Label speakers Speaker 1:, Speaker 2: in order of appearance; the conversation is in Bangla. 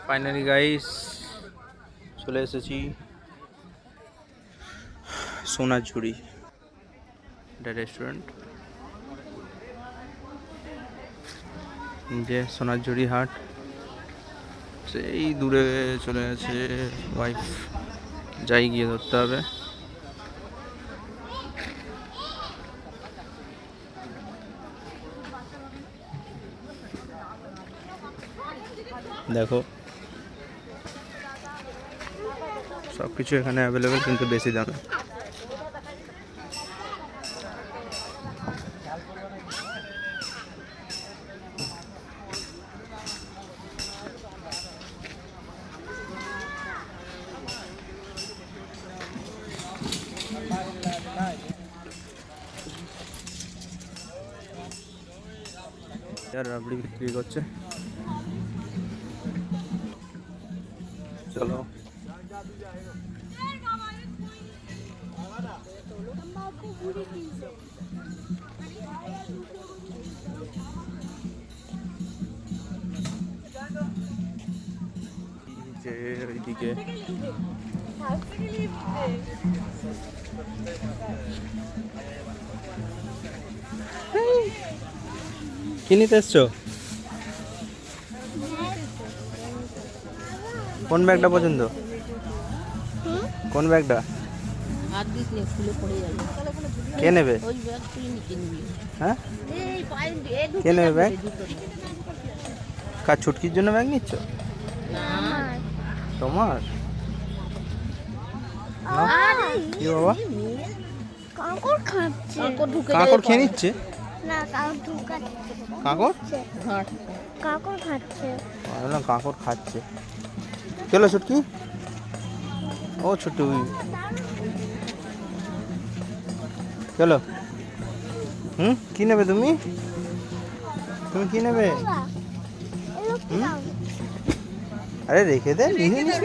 Speaker 1: ফাইনালি গাইস চলে এসেছি সোনাঝুরি, এটা রেস্টুরেন্ট, যে সোনাঝুরি হাট সেই দূরে চলে গেছে। ওয়াইফ যাই গিয়ে ধরতে হবে। দেখো সব কিছু এখানে অ্যাভেলেবেল, কিন্তু বেশি দামে। রাবড়ি বিক্রি করছে, চলো। যে ওইদিকে কি নিতে এসছো? কোন ব্যাগটা পছন্দ? কোন ব্যাগটা? কে নেবে? হ্যাঁ, কে নেবে ব্যাগ? কার ছুটকির জন্য ব্যাগ নিচ্ছ? তোমার কি বাবা? কাঁকড় খেয়ে নিচ্ছে? কাঁকড় খাচ্ছে। কাঁকড় খাচ্ছে। চলো ছুটকি, ও ছুটু, চলো। কি নেবে তুমি? তুমি কি নেবে? আরে রেখে দে, নিয়ে নিস।